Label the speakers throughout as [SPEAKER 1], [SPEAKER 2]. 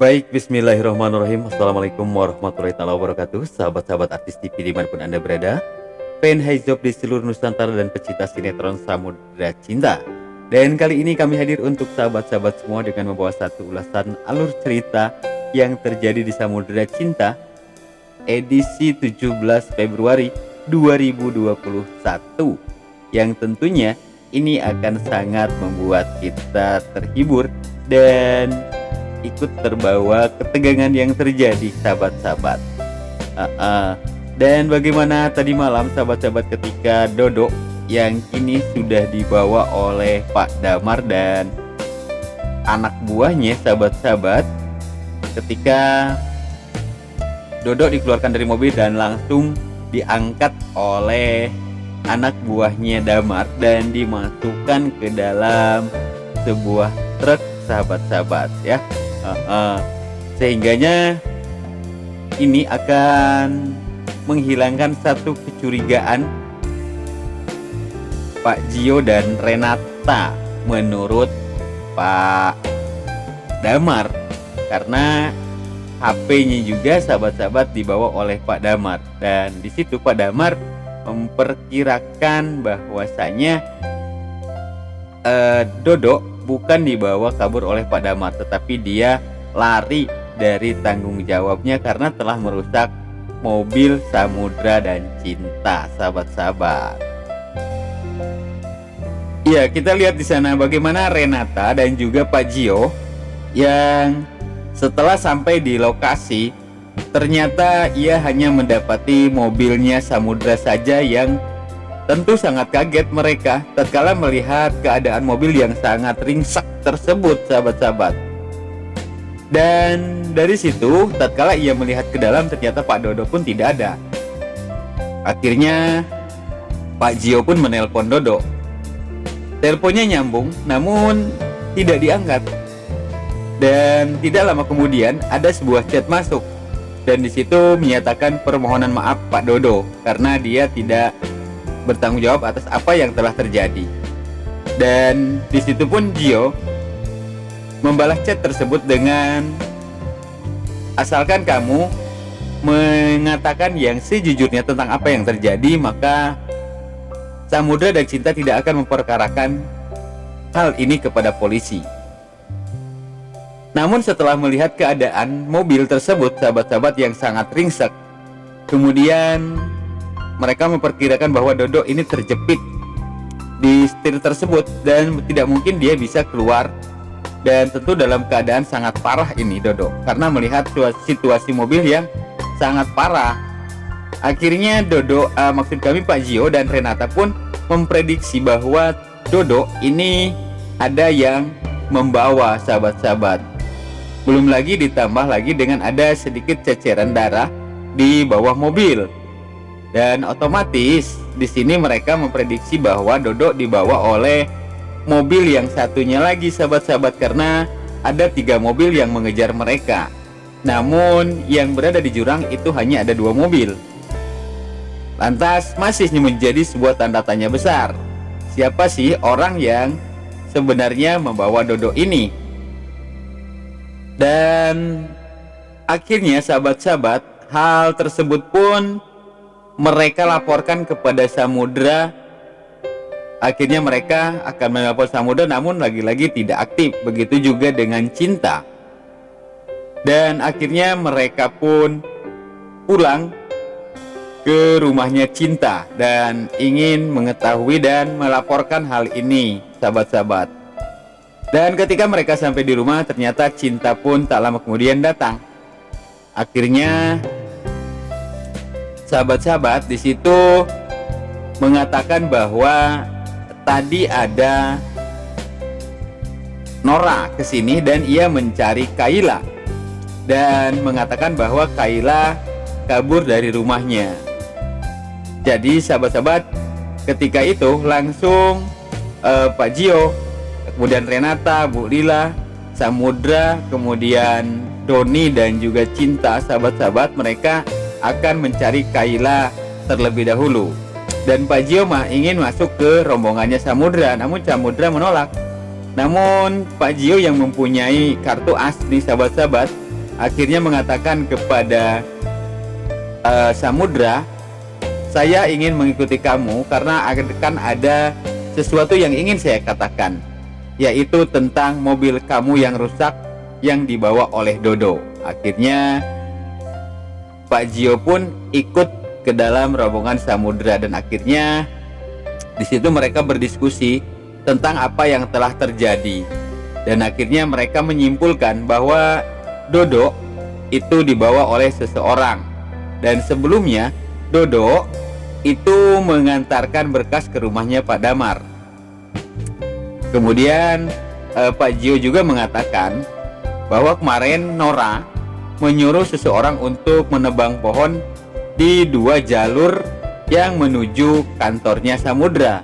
[SPEAKER 1] Baik, bismillahirrahmanirrahim. Assalamualaikum warahmatullahi taala wabarakatuh. Sahabat-sahabat artis TV dimanapun Anda berada, fan hijab di seluruh Nusantara dan pecinta sinetron Samudra Cinta. Dan kali ini kami hadir untuk sahabat-sahabat semua dengan membawa satu ulasan alur cerita yang terjadi di Samudra Cinta edisi 17 Februari 2021, yang tentunya ini akan sangat membuat kita terhibur dan ikut terbawa ketegangan yang terjadi, sahabat-sahabat. Dan bagaimana tadi malam, sahabat-sahabat, ketika Dodo yang kini sudah dibawa oleh Pak Damar dan anak buahnya, sahabat-sahabat, ketika Dodo dikeluarkan dari mobil dan langsung diangkat oleh anak buahnya Damar dan dimasukkan ke dalam sebuah truk, sahabat-sahabat, ya. Sehingganya ini akan menghilangkan satu kecurigaan Pak Gio dan Renata menurut Pak Damar, karena HP-nya juga, sahabat-sahabat, dibawa oleh Pak Damar, dan di situ Pak Damar memperkirakan bahwasanya Dodo bukan dibawa kabur oleh Pak Damar, tetapi dia lari dari tanggung jawabnya karena telah merusak mobil Samudra dan Cinta, sahabat-sahabat. Ya, kita lihat di sana bagaimana Renata dan juga Pak Gio yang setelah sampai di lokasi, ternyata ia hanya mendapati mobilnya Samudra saja, yang tentu sangat kaget mereka tatkala melihat keadaan mobil yang sangat ringsek tersebut, sahabat-sahabat. Dan dari situ tatkala ia melihat ke dalam, ternyata Pak Dodo pun tidak ada. Akhirnya Pak Gio pun menelpon Dodo. Teleponnya nyambung namun tidak diangkat. Dan tidak lama kemudian ada sebuah chat masuk, dan di situ menyatakan permohonan maaf Pak Dodo karena dia tidak bertanggung jawab atas apa yang telah terjadi. Dan di situ pun Gio membalas chat tersebut dengan, asalkan kamu mengatakan yang sejujurnya tentang apa yang terjadi, maka Samudra dan Cinta tidak akan memperkarakan hal ini kepada polisi. Namun setelah melihat keadaan mobil tersebut, sahabat-sahabat, yang sangat ringsek, kemudian mereka memperkirakan bahwa Dodo ini terjepit di setir tersebut dan tidak mungkin dia bisa keluar, dan tentu dalam keadaan sangat parah ini Dodo karena melihat situasi mobil yang sangat parah. Akhirnya Dodo, maksud kami Pak Gio dan Renata pun memprediksi bahwa Dodo ini ada yang membawa, sahabat-sahabat. Belum lagi ditambah lagi dengan ada sedikit ceceran darah di bawah mobil. Dan otomatis di sini mereka memprediksi bahwa Dodo dibawa oleh mobil yang satunya lagi, sahabat-sahabat, karena ada 3 mobil yang mengejar mereka. Namun yang berada di jurang itu hanya ada 2 mobil. Lantas masih menjadi sebuah tanda tanya besar. Siapa sih orang yang sebenarnya membawa Dodo ini? Dan akhirnya, sahabat-sahabat, hal tersebut pun mereka laporkan kepada Samudra. Akhirnya mereka akan melapor Samudra, namun lagi-lagi tidak aktif. Begitu juga dengan Cinta. Dan akhirnya mereka pun pulang ke rumahnya Cinta dan ingin mengetahui dan melaporkan hal ini, sahabat-sahabat. Dan ketika mereka sampai di rumah, ternyata Cinta pun tak lama kemudian datang. Akhirnya sahabat-sahabat di situ mengatakan bahwa tadi ada Nora kesini dan ia mencari Kayla, dan mengatakan bahwa Kayla kabur dari rumahnya. Jadi sahabat-sahabat, ketika itu langsung Pak Gio, kemudian Renata, Bu Lila, Samudra, kemudian Doni dan juga Cinta, sahabat-sahabat, mereka akan mencari Kayla terlebih dahulu. Dan Pak Gio ingin masuk ke rombongannya Samudra, namun Samudra menolak. Namun Pak Gio yang mempunyai kartu asli, sahabat-sahabat, akhirnya mengatakan kepada Samudra, saya ingin mengikuti kamu karena akan ada sesuatu yang ingin saya katakan, yaitu tentang mobil kamu yang rusak yang dibawa oleh Dodo. Akhirnya Pak Gio pun ikut ke dalam rombongan Samudra dan akhirnya di situ mereka berdiskusi tentang apa yang telah terjadi. Dan akhirnya mereka menyimpulkan bahwa Dodo itu dibawa oleh seseorang. Dan sebelumnya Dodo itu mengantarkan berkas ke rumahnya Pak Damar. Kemudian Pak Gio juga mengatakan bahwa kemarin Nora menyuruh seseorang untuk menebang pohon di 2 jalur yang menuju kantornya Samudra.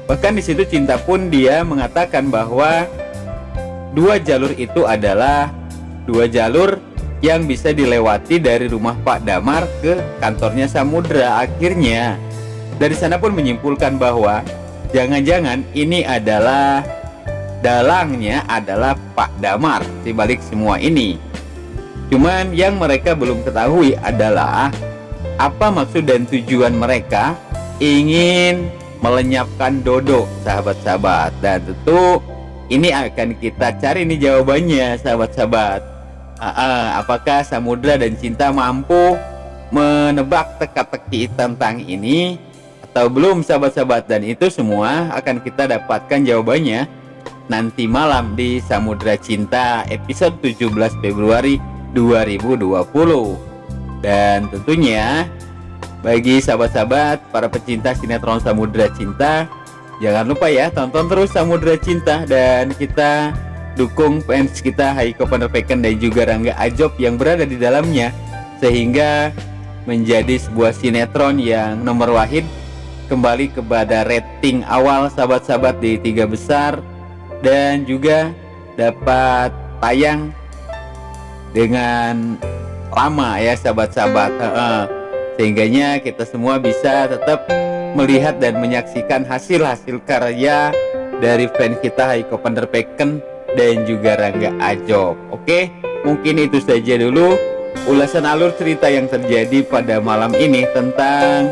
[SPEAKER 1] Bahkan di situ Cinta pun dia mengatakan bahwa 2 jalur itu adalah 2 jalur yang bisa dilewati dari rumah Pak Damar ke kantornya Samudra. Akhirnya dari sana pun menyimpulkan bahwa jangan-jangan ini adalah dalangnya adalah Pak Damar di balik semua ini. Cuman yang mereka belum ketahui adalah apa maksud dan tujuan mereka ingin melenyapkan Dodo, sahabat-sahabat. Dan tentu ini akan kita cari nih jawabannya, sahabat-sahabat. Apakah Samudra dan Cinta mampu menebak teka-teki tentang ini atau belum, sahabat-sahabat? Dan itu semua akan kita dapatkan jawabannya nanti malam di Samudra Cinta episode 17 Februari 2020. Dan tentunya bagi sahabat-sahabat para pecinta sinetron Samudra Cinta, jangan lupa ya tonton terus Samudra Cinta dan kita dukung fans kita Haiko Penerpeken dan juga Rangga Ajob yang berada di dalamnya, sehingga menjadi sebuah sinetron yang nomor wahid kembali kepada rating awal, sahabat-sahabat, di 3 besar dan juga dapat tayang dengan lama ya, sahabat-sahabat. Sehingganya kita semua bisa tetap melihat dan menyaksikan hasil-hasil karya dari fans kita Haiko Penerpeken dan juga Rangga Ajob. Oke, mungkin itu saja dulu ulasan alur cerita yang terjadi pada malam ini tentang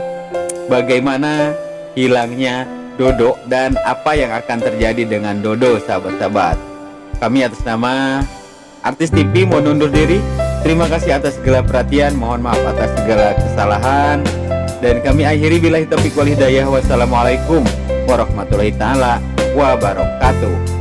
[SPEAKER 1] bagaimana hilangnya Dodo dan apa yang akan terjadi dengan Dodo, sahabat-sahabat. Kami atas nama Artis TV mohon undur diri. Terima kasih atas segala perhatian, mohon maaf atas segala kesalahan, dan kami akhiri billahi taufiq wal hidayah. Wassalamualaikum warahmatullahi taala wabarakatuh.